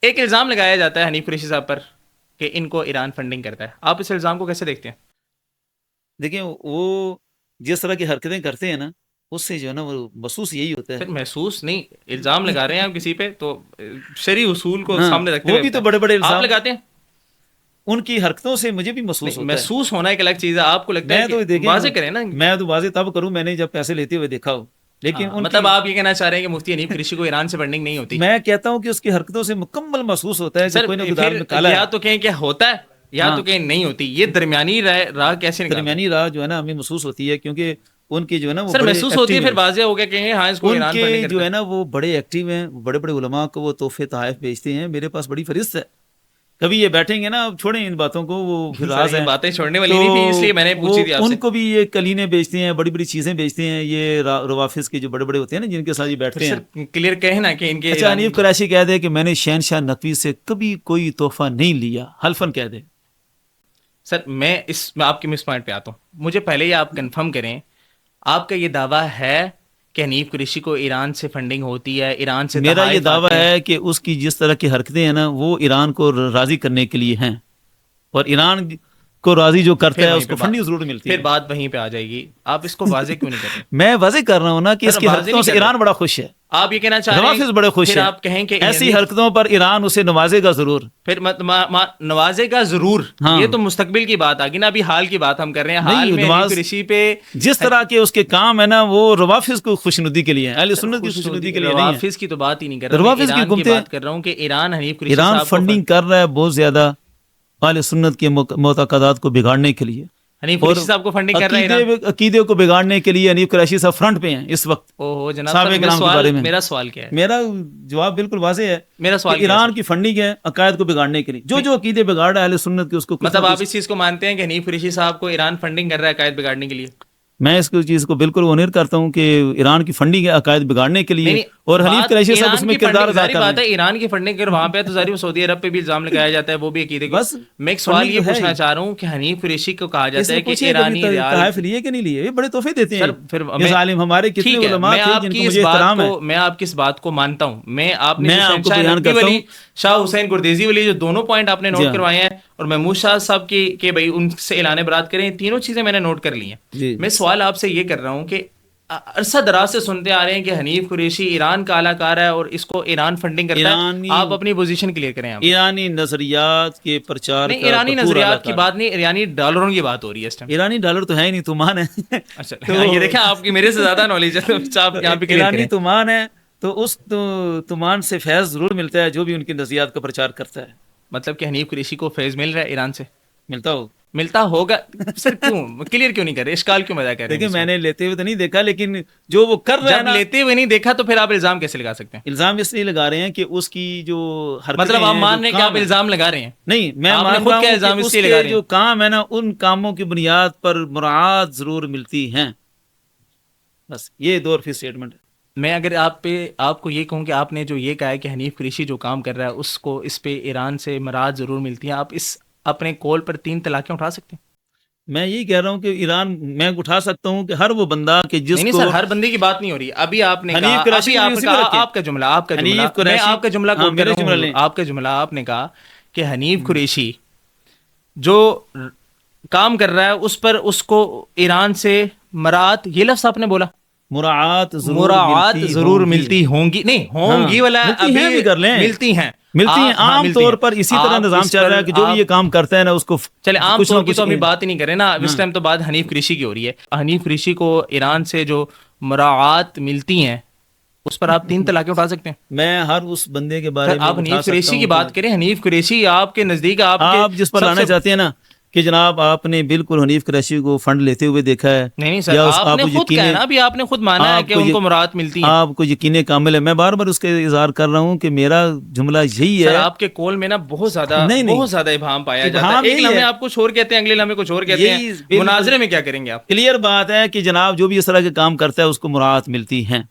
ایک الزام لگایا جاتا ہے حنیف قریشی صاحب پر کہ ان کو ایران فنڈنگ کرتا ہے، آپ اس الزام کو کیسے دیکھتے ہیں؟ دیکھیں وہ جس طرح کی حرکتیں کرتے ہیں نا اس سے جو ہے نا وہ محسوس یہی ہوتا ہے. پھر محسوس نہیں، الزام لگا رہے ہیں آپ کسی پہ تو شرعی اصول کو ہاں سامنے رکھتے وہ ہوئے بھی تو بڑے بڑے آپ الزام لگاتے ہیں. ان کی حرکتوں سے مجھے بھی محسوس نہیں، ہوتا ہے. محسوس ہونا ایک الگ چیز ہے، آپ کو لگتا ہے میں تو کہ دیکھیں واضح کریں نا. میں تو واضح تب کروں میں نے جب پیسے لیتے ہوئے دیکھا ہو. لیکن ان مطلب کی آپ یہ کہنا چاہ رہے ہیں کہ مفتی حنیف قریشی کو ایران سے فنڈنگ نہیں ہوتی؟ میں کہتا ہوں کہ اس کی حرکتوں سے مکمل محسوس ہوتا ہے کہ سر کوئی نہ کوئی دال پھر میں کالا یا ہے. تو کہیں کہ ہوتا ہے یا تو کہیں نہیں ہوتی، یہ درمیانی راہ کیسے نکالتے ہیں؟ درمیانی راہ جو ہے نا ہمیں محسوس ہوتی ہے کیونکہ ان کی جو ہے نا وہ سر بڑے محسوس ہوتی ہے، ایکٹیو پھر واضح ہو گیا کہ ہاں اس کو ان ایران کے فنڈنگ کرتا جو ہے. ہے نا وہ بڑے ایکٹیو ہیں، بڑے بڑے علماء کو وہ تحفے تحائف بیچتے ہیں. میرے پاس بڑی فہرست ہے. کبھی یہ بیٹھیں گے نا، اب چھوڑیں ان باتوں کو، وہ پھر راز یہ ہیں. باتیں چھوڑنے والی نہیں تھی، اس لیے میں نے وہ پوچھی تھی آپ سے. ان کو بھی یہ کلینے بیچتے ہیں، بڑی بڑی چیزیں بیچتے ہیں. یہ روافظ کے جو بڑے بڑے ہوتے ہیں نا جن کے ساتھ یہ بیٹھتے ہیں. سر کلیئر کہیں نا کہ ان کے اچھا حنیف قریشی کہہ دے کہ میں نے شہنشاہ نقوی سے کبھی کوئی تحفہ نہیں لیا، حلفاً کہہ دے. سر میں آپ کے مس پوائنٹ پہ آتا ہوں. مجھے پہلے ہی آپ کنفرم کریں، آپ کا یہ دعویٰ ہے کہ حنیف قریشی کو ایران سے فنڈنگ ہوتی ہے، ایران سے میرا یہ تحائف دعویٰ آتے ہیں؟ ہے کہ اس کی جس طرح کی حرکتیں ہیں نا وہ ایران کو راضی کرنے کے لیے ہیں، اور ایران کو راضی جو کرتا ہے اس کو فنڈنگ ضرور ملتی ہے. پھر بات وہیں پہ آ جائے گی. آپ اس کو واضح کیوں نہیں کرتے؟ میں واضح کر رہا ہوں نا کہ اس کی واضح حرکتوں نہیں سے کر ایران بڑا خوش ہے، آپ یہ کہنا چاہ رہے روافظ بڑے خوش پھر ہیں. آپ کہیں کہ ایسی حرکتوں پر ایران اسے نوازے گا ضرور. پھر نوازے گا ضرور. ہاں یہ تو مستقبل کی بات آ گئی نا، ابھی حال کی بات ہم کر رہے ہیں. حال میں حنیف قریشی پہ جس طرح کے اس کے کام ہے نا وہ روافظ کو خوشنودی کے لیے ہیں، اہل سنت کی خوشنودی کے لیے نہیں ہے. روافظ کی تو بات ہی نہیں کر رہا، روافظ کی ایران کی حکومتیں بات کر رہا ہوں کہ ایران حنیف قریشی ایران صاحب کو فنڈنگ کر رہا ہے بہت زیادہ اہل سنت کے معتقدات کو بگاڑنے کے لیے. حنیف قریشی صاحب کو فنڈنگ کر رہا ہے ایران، عقیدے کو بگاڑنے کے لیے حنیف قریشی صاحب فرنٹ پہ ہیں اس وقت. اوہ جناب، صحابہ کرام کے بارے میں میرا سوال کیا ہے؟ میرا جواب بالکل واضح ہے. میرا سوال ایران کی فنڈنگ ہے عقائد کو بگاڑنے کے لیے. جو عقیدے بگاڑ رہا ہے اہل سنت کے اس کو مطلب آپ اس چیز کو مانتے ہیں کہ حنیف قریشی صاحب کو ایران فنڈنگ کر رہا ہے عقائد بگاڑنے کے لیے؟ میں اس چیز کو بالکل اونر کرتا ہوں کہ ایران کی فنڈنگ ہے عقائد بگاڑنے کے لیے، اور حنیف قریشی صاحب اس میں کردار ادا کر رہے ہیں. ایران کی فنڈنگ کر وہاں پہ تو ظاہر سعودی عرب پہ بھی الزام لگایا جاتا ہے، وہ بھی عقیدے کا. میں ایک سوال یہ پوچھنا چاہ رہا ہوں کہ حنیف قریشی کو کہا جاتا ہے کہ ایرانی تحائف لیے کہ نہیں لیے؟ یہ بڑے تحفے دیتے ہیں. پھر یہ ظالم ہمارے کتنے علماء تھے جن کو مجھے احترام ہے. میں آپ کی اس بات کو مانتا ہوں. میں آپ نے شاہ حسین گردیزی والی جو دونوں پوائنٹ آپ نے نوٹ کروائے ہیں، اور محمود شاہ صاحب کی کہ بھائی ان سے اعلان برات کریں، تینوں چیزیں میں نے نوٹ کر لی ہیں. میں سوال آپ سے یہ کر رہا ہوں کہ عرصہ دراز سے سنتے آ رہے ہیں کہ حنیف قریشی ایران کا اعلی کار ہے اور اس کو ایران فنڈنگ کرتا ہے. آپ اپنی پوزیشن کلیئر کریں. ایرانی نظریات کے پرچار نہیں، ایرانی نظریات کی بات نہیں، ایرانی ڈالروں کی بات ہو رہی ہے اس ٹائم. ایرانی ڈالر تو ہے ہی نہیں، تومان ہے. اچھا یہ دیکھیں آپ کی میرے سے زیادہ نالج ہے، آپ یہاں پہ ایرانی تومان ہے تو اس تومان سے فیض ضرور ملتا ہے جو بھی ان کی نظریات کا پرچار کرتا ہے. مطلب کہ حنیف قریشی کو فیض مل رہا ہے ایران سے؟ ملتا ہوگا. سر کیوں کلیئر کیوں نہیں کر رہے؟ اشکال کیوں پیدا کر رہے ہیں؟ دیکھیں میں نے لیتے ہوئے تو نہیں دیکھا، لیکن جو وہ کر رہے ہیں نا، لیتے ہوئے نہیں دیکھا تو پھر آپ الزام کیسے لگا سکتے ہیں؟ الزام اس لیے لگا رہے ہیں کہ اس کی جو حرکتیں مطلب آپ مان رہے ہیں کہ آپ الزام لگا رہے ہیں؟ نہیں، میں مان رہا ہوں کہ اس کے جو کام ہے نا ان کاموں کی بنیاد پر مراعات ضرور ملتی ہیں. بس یہ 2 اسٹیٹمنٹ ہے. میں اگر آپ کو یہ کہوں کہ آپ نے جو یہ کہا ہے کہ حنیف قریشی جو کام کر رہا ہے اس پہ ایران سے مراعات ضرور ملتی ہیں، آپ اس اپنے کول پر 3 طلاقیں اٹھا سکتے ہیں؟ میں یہی کہہ رہا ہوں کہ ایران میں اٹھا سکتا ہوں کہ ہر وہ بندہ کہ جس کو سر ہر بندے کی بات نہیں ہو رہی. ابھی آپ نے کہا آپ کا جملہ آپ نے کہا کہ حنیف قریشی جو کام کر رہا ہے اس پر اس کو ایران سے مراعات، یہ لفظ آپ نے بولا، مراعات ضرور ملتی ہوں گی. نہیں ہوں گی والا ملتی ہیں عام طور پر. اسی طرح نظام چل رہا ہے کہ جو بھی یہ کام کرتا ہے نا اس کو چلے عام طور کی تو ابھی بات ہی نہیں کرے نا، اس ٹائم تو بات حنیف قریشی کی ہو رہی ہے. حنیف قریشی کو ایران سے جو مراعات ملتی ہیں اس پر آپ 3 طلاقیں اٹھا سکتے ہیں؟ میں ہر اس بندے کے بارے میں آپ حنیف قریشی کی بات کریں. حنیف قریشی آپ کے نزدیک آپ جس پر لانا چاہتے ہیں نا کہ جناب آپ نے بالکل حنیف قریشی کو فنڈ لیتے ہوئے دیکھا ہے. نہیں سر، آپ نے خود کہا نا، ابھی آپ نے خود مانا ہے کہ ان کو مراعات ملتی ہیں. آپ کو یقین کامل ہے. میں بار بار اس کے اظہار کر رہا ہوں کہ میرا جملہ یہی ہے. سر آپ کے کول میں نا بہت زیادہ ابہام پایا جاتا ہے. ایک لمحے آپ کچھ اور کہتے ہیں، اگلے لمحے کچھ اور کہتے ہیں. مناظرے میں کیا کریں گے آپ؟ کلیئر بات ہے کہ جناب جو بھی اس طرح کے کام کرتا ہے اس کو مراعات ملتی ہیں.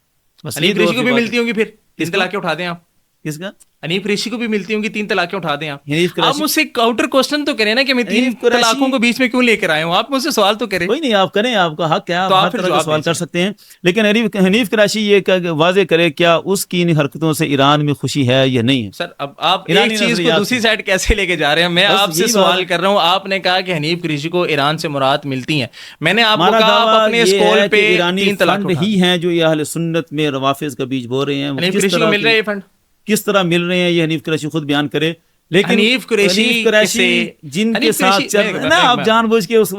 حنیف قریشی کو بھی ملتی ہوں گی. پھر 3 طلاقیں اٹھا دیں آپ. کس کا؟ حنیف قریشی کو بھی ملتی ہوں گی 3 طلاقیں اٹھا دیں آپ مجھ سے کاؤنٹر کوشچن تو کریں نا کہ میں 3 طلاقوں کو بیچ میں کیوں لے کر آئے ہوں, آپ مجھ سے سوال تو کریں. کوئی نہیں, آپ کریں, آپ کا حق ہے, آپ ہر طرح کا سوال کر سکتے ہیں, لیکن حنیف قریشی یہ واضح کرے کیا اس کی ان حرکتوں سے ایران میں خوشی ہے یا نہیں ہے. سر اب آپ ایک چیز کو دوسری سائڈ کیسے لے کے جا رہے ہیں؟ میں آپ سے سوال کر رہا ہوں, آپ نے کہا کہ حنیف قریشی کو ایران سے مراد ملتی ہیں, میں نے آپ کو کہا آپ اپنے اس کال پہ 3 طلاق ہی ہیں جو یہ اہل سنت میں روافض کا بیج بو رہے ہیں. حنیف قریشی کو مل رہے ہیں یہ فنڈ, کس طرح مل رہے ہیں یہ حنیف قریشی خود بیان کرے. لیکن حنیف قریشی جن کے ساتھ چل رہے نا, آپ جان بوجھ کے اس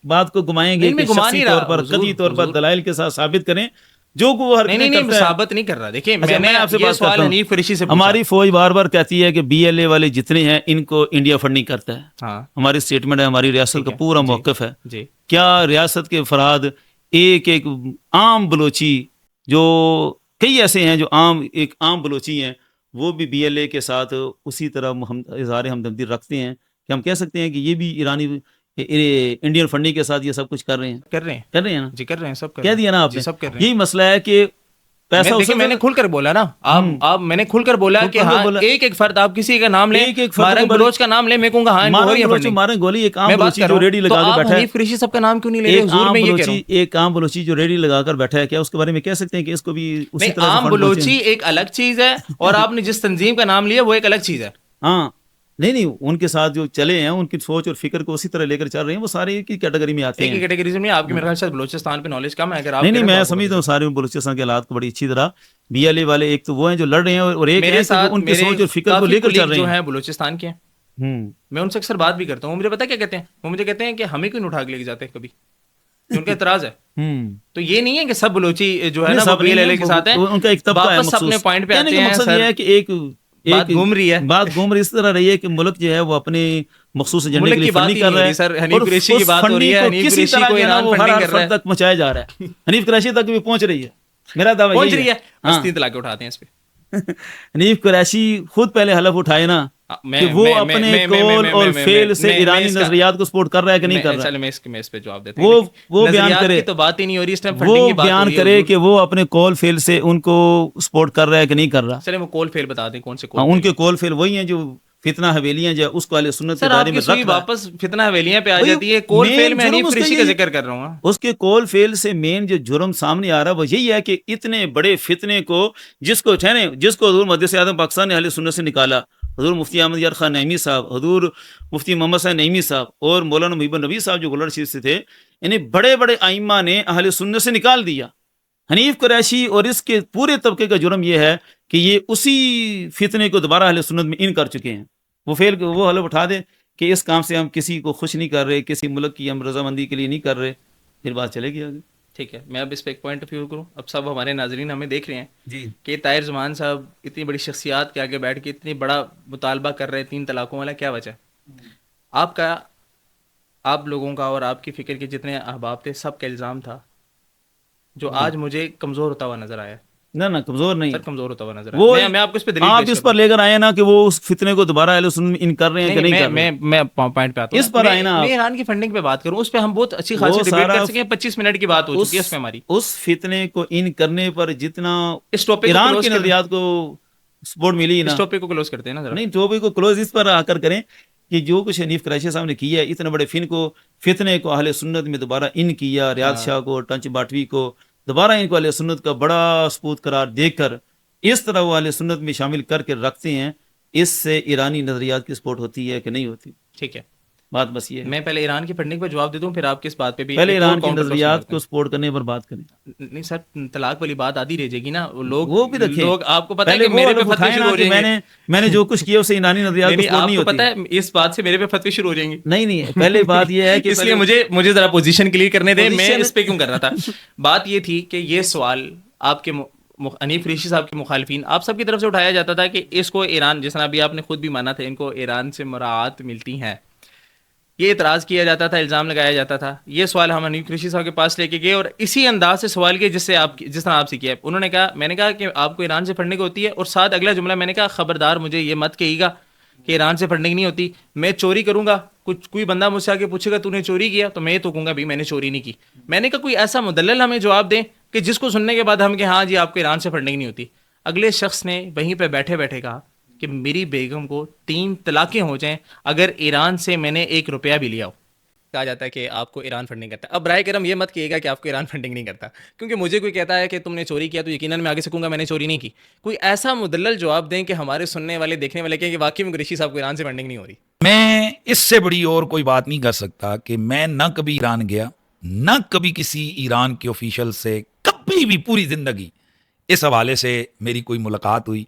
بات کو گھمائیں گے, شخصی طور پر قطعی طور پر دلائل کے ساتھ ثابت کریں جو وہ حرکتیں کرتا ہے. ثابت نہیں کر رہا. دیکھیں میں نے آپ سے یہ سوال حنیف قریشی سے پوچھا, ہماری فوج بار بار کہتی ہے کہ بی ایل اے والے جتنے ہیں ان کو انڈیا فنڈنگ کرتا ہے. ہماری اسٹیٹمنٹ ہے, ہماری ریاست کا پورا موقف ہے. کیا ریاست کے افراد ایک عام بلوچی, جو کئی ایسے ہیں جو ایک عام بلوچی ہیں, وہ بھی بی ایل اے کے ساتھ اسی طرح اظہار ہمدردی رکھتے ہیں کہ ہم کہہ سکتے ہیں کہ یہ بھی ایرانی انڈین فنڈنگ کے ساتھ یہ سب کچھ کر رہے ہیں نا. جی کر رہے ہیں, سب کہہ دیا نا آپ نے. یہی مسئلہ ہے کہ پیسہ میں نے کھل کر بولا نا, آپ میں نے کھل کر بولا کہ ہاں ایک فرد, آپ کسی کا نام لیں, مارنگ بلوچ کا نام لیں, میں کہوں گا ہاں مارنگ گولی ایک عام بلوچی جو ریڈی لگا کر بیٹھا ہے. حنیف قریشی سب کا نام کیوں نہیں لے رہے؟ ایک عام بلوچی جو ریڈی لگا کر بیٹھا ہے, کیا اس کے بارے میں کہہ سکتے ہیں کہ اس کو بھی اسی طرح؟ عام بلوچی ایک الگ چیز ہے اور آپ نے جس تنظیم کا نام لیا وہ ایک الگ چیز ہے. ہاں نہیں, ان کے ساتھ جو چلے ہیں, ان کی سوچ اور فکر کو اسی طرح لے کر چل رہے ہیں, وہ سارے ایک ہی کیٹیگری میں آتے ہیں. ایک ہی کیٹیگری میں. آپ کی میرے خیال سے بلوچستان پہ نالج کم ہے. اگر آپ نہیں, میں سمجھتا ہوں سارے بلوچستان کے حالات کو بڑی اچھی طرح. بی ایل اے والے ایک تو وہ ہیں جو لڑ رہے ہیں, اور ایک ان کی سوچ اور فکر کو لے کر چل رہے ہیں جو ہیں بلوچستان کے. میں ان سے اکثر بات بھی کرتا ہوں, وہ مجھے پتا کیا کہتے ہیں, وہ مجھے کہتے ہیں کہ ہمیں کیوں اٹھا کے لے کے جاتے ہیں کبھی, ان کا اعتراض ہے. تو یہ نہیں ہے کہ سب بلوچی جو ہے نا بی ایل اے کے ساتھ ہیں, ان کا ایک طبقہ ہے. واپس اپنے پوائنٹ پہ آتے ہیں. مقصد یہ ہے کہ ایک بات گھوم رہی ہے, بات گھوم رہی اس طرح رہی ہے کہ ملک جو ہے وہ اپنے مخصوص ایجنڈے کے لیے فنڈنگ کر رہا ہے. سر حنیف قریشی کی بات ہو رہی ہے, حنیف قریشی کو ایران فنڈنگ کر رہا ہے, تک پہنچایا جا رہا ہے. حنیف قریشی تک بھی پہنچ رہی ہے, میرا دعویٰ پہنچ رہی ہے. بس 3 طلاقیں اٹھاتے ہیں اس پہ. حنیف قریشی خود پہلے حلف اٹھائے نا کہ وہ اپنے قول اور فعل سے ایرانی نظریات کو سپورٹ کر رہا ہے کہ نہیں کر رہا. چلیں میں اس پہ جواب دیتا ہوں. وہ بیان کرے, تو بات ہی نہیں ہو رہی اس ٹائم, وہ بیان کرے کہ وہ اپنے قول فعل سے ان کو سپورٹ کر رہا ہے کہ نہیں کر رہا. چلیں وہ قول فعل بتا دیں کون سے قول. ان کے قول فعل وہی ہیں جو فتنہ حویلیاں جو اس کو اہل سنت کے دائرے میں رکھ رہا ہے. واپس فتنہ حویلیاں پہ آ جاتی ہے. قول فعل میں حنیف قریشی کا ذکر کر رہا ہوں. اس کے قول فعل سے مین جو جرم سامنے آ رہا ہے وہ یہی ہے کہ اتنے بڑے فتنے کو جس کو حضور مجلس اعظم پاکستان نے اہل سنت سے نکالا, حضور مفتی احمد یار خان نعیمی صاحب, حضور مفتی محمد صاحب نعیمی صاحب اور مولانا محب النبی صاحب جو گولڑ شریف سے تھے, انہیں بڑے بڑے ائمہ نے اہل سنت سے نکال دیا. حنیف قریشی اور اس کے پورے طبقے کا جرم یہ ہے کہ یہ اسی فتنے کو دوبارہ اہل سنت میں ان کر چکے ہیں. وہ حلف اٹھا دے کہ اس کام سے ہم کسی کو خوش نہیں کر رہے, کسی ملک کی ہم رضامندی کے لیے نہیں کر رہے, پھر بات چلے گی آگے. ٹھیک ہے, میں اب اس پہ ایک پوائنٹ آف ویو کروں. اب سب ہمارے ناظرین ہمیں دیکھ رہے ہیں جی کہ طاہر زمان صاحب اتنی بڑی شخصیات کے آگے بیٹھ کے اتنی بڑا مطالبہ کر رہے ہیں 3 طلاقوں والا, کیا وجہ ہے؟ آپ لوگوں کا اور آپ کی فکر کے جتنے احباب تھے سب کا الزام تھا جو آج مجھے کمزور ہوتا ہوا نظر آیا. نہ کمزور نہیں, کمزور ہوتا ہوا نظر آیا. میں آپ کو اس پہ دلیل, آپ اس پر لے کر آئے نا کہ وہ اس فتنے کو دوبارہ اہل سنت میں ان کر رہے ہیں کہ نہیں کر رہے. میں پوائنٹ پہ آتا ہوں. اس پر آئے نا, میں ایران کی فنڈنگ پہ بات کروں, اس پہ ہم بہت اچھی خاصی ڈیبیٹ کر سکیں. 25 منٹ کی بات ہو چکی ہے اس میں ہماری. اس فتنے کو ان کرنے پر جتنا ایران کی نظریات کو سپورٹ ملی نا, اس ٹاپک کو کلوز کرتے ہیں نا. نہیں, ٹاپک کو کلوز اس پر آ کر کریں کہ جو کچھ حنیف قریشی صاحب نے کیا ہے, اتنے بڑے فتنے کو اہل سنت میں دوبارہ ان کیا, ریاض شاہ کو, ٹنچ باٹوی کو دوبارہ ان کو اہل سنت کا بڑا ثبوت قرار دے کر اس طرح وہ اہل سنت میں شامل کر کے رکھتے ہیں. اس سے ایرانی نظریات کی سپورٹ ہوتی ہے کہ نہیں ہوتی؟ ٹھیک ہے, بات بس یہ ہے. میں پہلے ایران کی فنڈنگ پہ جواب دے دوں, پھر آپ کس بات پہ بھی. پہلے ایران کی نظریات کو سپورٹ کرنے پر بات کریں. نہیں سر, طلاق والی بات آدھی رہ جائے گی نا. وہ بھی رکھیں, لوگ آپ کو پتہ ہے کہ میرے پہ فتوی شروع ہو جائیں گے. میں نے جو کچھ کیا اسے ایرانی نظریات کو سپورٹ نہیں ہوتی. آپ کو پتہ ہے اس بات سے میرے پہ فتوی شروع ہو جائیں گے. نہیں, پہلے بات یہ ہے کہ اس لیے مجھے ذرا پوزیشن کلیئر کرنے دیں. میں اس پہ کیوں کر رہا تھا, بات یہ تھی کہ یہ سوال آپ کے حنیف قریشی صاحب کے مخالفین آپ سب کی طرف سے اٹھایا جاتا تھا کہ اس کو ایران, جس طرح ابھی آپ نے خود بھی مانا تھا, ان کو ایران سے مراعات ملتی ہیں. یہ اعتراض کیا جاتا تھا, الزام لگایا جاتا تھا. یہ سوال ہم حنیف قریشی صاحب کے پاس لے کے گئے اور اسی انداز سے سوال کیا جس طرح آپ سے کیا. انہوں نے کہا, میں نے کہا کہ آپ کو ایران سے فنڈنگ ہوتی ہے, اور ساتھ اگلا جملہ میں نے کہا خبردار مجھے یہ مت کہیے گا کہ ایران سے فنڈنگ نہیں ہوتی. میں چوری کروں گا, کوئی بندہ مجھ سے آ کے پوچھے گا تو نے چوری کیا, تو میں یہ تو کہوں گا بھی میں نے چوری نہیں کی. میں نے کہا کوئی ایسا مدلل ہمیں جواب دیں کہ جس کو سننے کے بعد ہم کہ ہاں جی آپ کو ایران سے فنڈنگ نہیں ہوتی. اگلے شخص نے وہیں پہ بیٹھے بیٹھے کہا کہ میری بیگم کو 3 طلاقیں ہو جائیں اگر ایران سے میں نے 1 روپیہ بھی لیا ہو. کہا جاتا ہے کہ آپ کو ایران فنڈنگ کرتا ہے. اب برائے کرم یہ مت کہیے گا کہ آپ کو ایران فنڈنگ نہیں کرتا, کیونکہ مجھے کوئی کہتا ہے کہ تم نے چوری کیا تو یقیناً میں آگے سے کہوں گا میں نے چوری نہیں کی. کوئی ایسا مدلل جواب دیں کہ ہمارے سننے والے دیکھنے والے کہیں کہ واقعی میں قریشی صاحب کو ایران سے فنڈنگ نہیں ہو رہی. میں اس سے بڑی اور کوئی بات نہیں کر سکتا کہ میں نہ کبھی ایران گیا, نہ کبھی کسی ایران کے آفیشل سے کبھی بھی پوری زندگی اس حوالے سے میری کوئی ملاقات ہوئی.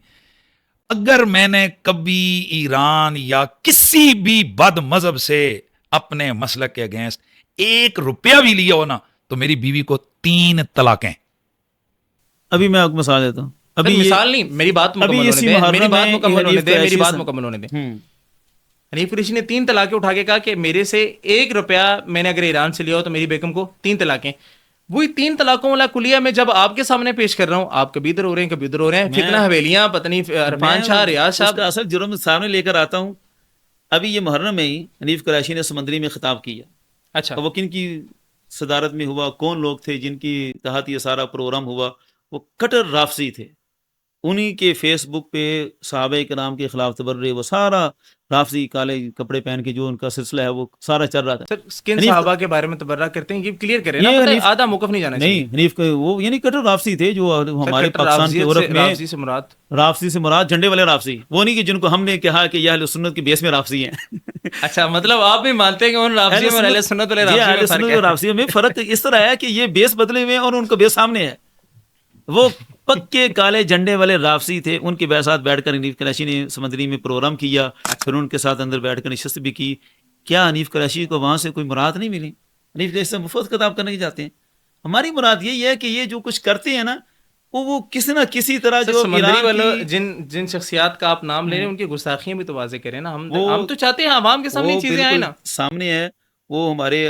اگر میں نے کبھی ایران یا کسی بھی بد مذہب سے اپنے مسلک کے اگینسٹ 1 روپیہ بھی لیا ہو نا, تو میری بیوی کو 3 طلاقیں. ابھی میں آپ کو مثال دیتا ہوں. ابھی مثال نہیں, میری بات مکمل ہونے دیں. حنیف قریشی نے 3 طلاقیں اٹھا کے کہا کہ میرے سے 1 روپیہ میں نے اگر ایران سے لیا ہو تو میری بیگم کو 3 طلاقیں. وہی 3 طلاقوں والا کلیہ میں جب آپ کے سامنے پیش کر رہا ہوں, آپ کبھی ادھر ہو رہے ہیں کبھی ادھر ہو رہے ہیں, فتنہ حویلیاں پتہ نہیں عرفان شاہ ریاض صاحب کا اصل جرم سامنے لے کر آتا ہوں. ابھی یہ محرم میں ہی حنیف قریشی نے سمندری میں خطاب کیا. اچھا, وہ کن کی صدارت میں ہوا, کون لوگ تھے جن کی تحت یہ سارا پروگرام ہوا؟ وہ کٹر رافضی تھے. انہی کے فیس بک پہ صحابہ کرام کے خلاف تبرئے, وہ سارا رافضی کالے کپڑے پہن کے جو ان کا سلسلہ ہے وہ سارا چل رہا تھا. سر کن صحابہ کے بارے میں تبرہ کرتے ہیں یہ کلیئر کریں نا, آدھا موقف نہیں جانا چاہیے. نہیں, حنیف وہ یعنی کٹر رافضی تھے جو ہمارے پاکستان کے عرف میں رافضی سے مراد جھنڈے والے رافضی, وہ نہیں کہ جن کو ہم نے کہا کہ یہ اہل سنت کے بیس میں رافضی ہیں. اچھا, مطلب آپ بھی مانتے ہیں کہ ان رافضیوں اور اہل سنت والے رافضیوں میں فرق اس طرح ہے کہ یہ بیس بدلے ہوئے ہیں اور ان کا بیس سامنے ہے. وہ پکے کالے جھنڈے والے رافضی تھے. ان کے ساتھ بیٹھ کر حنیف قریشی نے سمندری میں پروگرام کیا, پھر ان کے ساتھ اندر بیٹھ کر نشست بھی کی. کیا حنیف قریشی کو وہاں سے کوئی مراد نہیں ملی؟ حنیف قریشی سے مفت خطاب کرنے جاتے ہیں. ہماری مراد یہی ہے کہ یہ جو کچھ کرتے ہیں نا وہ کسی نہ کسی طرح جو سمندری والوں جن شخصیات کا آپ نام لے رہے ہیں ان کی گستاخیاں بھی تو واضح کریں نا. ہم تو چاہتے ہیں عوام کے سامنے چیزیں آئیں نا. سامنے ہے وہ ہمارے,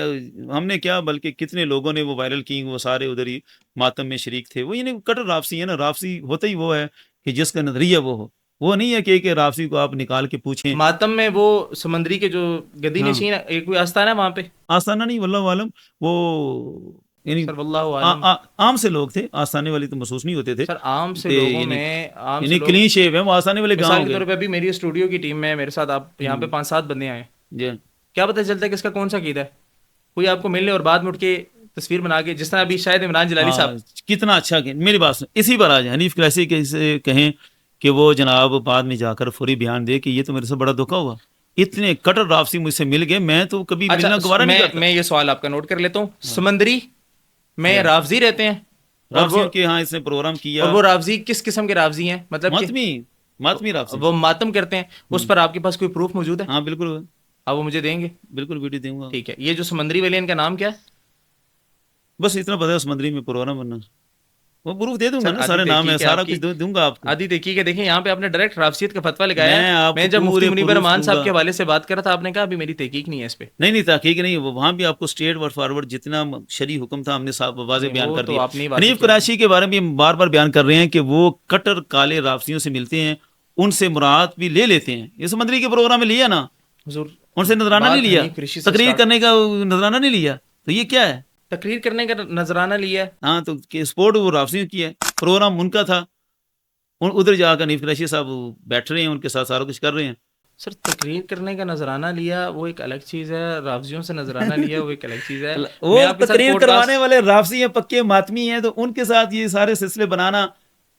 ہم نے کیا بلکہ کتنے لوگوں نے وہ وائرل کی, وہ سارے ادھر ہی ماتم میں شریک تھے. وہ یعنی کٹر رافضی ہے نا. رافضی ہوتا ہی وہ ہے کہ جس کا نظریہ وہ ہو, وہ نہیں ہے کہ رافضی کو آپ نکال کے پوچھیں. ماتم میں وہ سمندری کے جو گدی نشین ایک کوئی آستانہ ہے وہاں پہ, آستانہ نہیں واللہ عالم, وہ یعنی عام سے لوگ تھے. آستانے والے تو محسوس نہیں ہوتے تھے سر. عام سے لوگوں میں یعنی کلین شیو ہے وہ آستانے والے. مثال کے طور پہ ابھی میری اسٹوڈیو کی ٹیم میں میرے ساتھ آپ یہاں پہ 5-7 بندے آئے ہیں, کیا پتہ چلتا ہے کہ اس کا کون سا عقیدہ ہے؟ کوئی آپ کو ملنے اور بعد میں اٹھ کے تصویر بنا کے, جس طرح ابھی شاید عمران جلالی صاحب کتنا اچھا. میری بات سن, اسی پر آ جائیں. حنیف قریشی کے کہیں کہ وہ جناب بعد میں جا کر فوری بیان دے کہ یہ تو میرے سے بڑا دھوکا ہوا, اتنے کٹر رافضی مجھ سے مل گئے, میں تو کبھی ملنا گوارا نہیں کرتا. میں یہ سوال آپ کا نوٹ کر لیتا ہوں. سمندری میں رافضی رہتے ہیں, رافضیوں کے ہاں اس نے پروگرام کیا. اور وہ رافضی کس قسم کے رافضی ہیں؟ مطلب ماتمی رافضی, وہ ماتم کرتے ہیں. اس پر آپ کے پاس کوئی پروف موجود ہے؟ ہاں بالکل, آپ وہ مجھے دیں گے؟ بالکل ویڈیو دوں گا. ٹھیک ہے. یہ جو سمندری والے ان کا نام کیا ہے؟ بس اتنا پتہ ہے سمندری میں پروگرام بننا, وہ پروف دے دوں گا نا, سارے نام ہے, سارا کچھ دوں گا آپ کو. آدھی دیکھیے کہ دیکھیں یہاں پہ آپ نے ڈائریکٹ رافضیت کا فتویٰ لگایا ہے. میں جب مفتی منیب رحمان صاحب کے حوالے سے بات کر رہا تھا آپ نے کہا ابھی میری تحقیق نہیں ہے اس پہ. نہیں تحقیق نہیں, وہاں بھی آپ کو اسٹریٹ ورڈ فارورڈ جتنا شرعی حکم تھا ہم نے واضح بیان کر دیا. حنیف قریشی کے بارے میں بار بار بیان کر رہے ہیں کہ وہ کٹر کالے رافضیوں سے ملتے ہیں, ان سے مراد بھی لے لیتے ہیں. یہ سمندری کے پروگرام میں لیا نا حضور, ان سے نذرانہ نہیں لیا, تقریر کرنے کا نذرانہ نہیں لیا. تو یہ کیا ہے؟ تقریر کرنے کا نذرانہ لیا. ہاں تو سپورٹ وہ رافضیوں کی ہے, پروگرام ان کا تھا. ادھر جا کر حنیف قریشی صاحب بیٹھ رہے ہیں, ان کے ساتھ سارا کچھ کر رہے ہیں. سر تقریر کرنے کا نذرانہ لیا وہ ایک الگ چیز ہے, رافضیوں سے نذرانہ لیا وہ ایک الگ چیز ہے. وہ تقریر کروانے والے رافضی ہیں, پکے ماتمی ہیں, تو ان کے ساتھ یہ سارے سلسلے بنانا,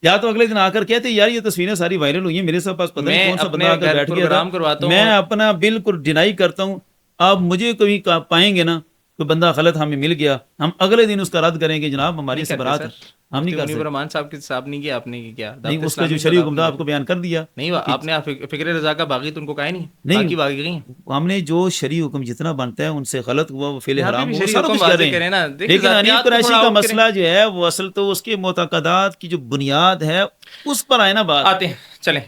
یا تو اگلے دن آ کر کہتے یار یہ تصویریں ساری وائرل ہوئی ہیں, میرے ساتھ پاس پتہ نہیں کون سا بندہ آ کر بیٹھ گیا. میں اپنا بالکل ڈینائی کرتا ہوں. آپ مجھے کبھی پائیں گے نا کوئی بندہ غلط ہمیں مل گیا, ہم اگلے دن اس کا رد کریں گے جناب ہماری سے برات ہے, ہم نہیں کر سکتے. رحمان صاحب کے صاحب نہیں کیا, آپ نے کیا نہیں, اس کا جو شرعی حکم تھا آپ کو بیان کر دیا. نہیں آپ نے فکر رضا کا باغی تو ان کو کہا نہیں باغی گئی. ہم نے جو شرعی حکم جتنا بنتا ہے ان سے غلط ہوا وہ فعل حرام ہوا سارا کچھ کر رہے ہیں. لیکن حنیف قریشی کا مسئلہ جو ہے وہ اصل تو اس کے معتقدات کی جو بنیاد ہے اس پر آئے نا بات. آتے ہیں چلیں.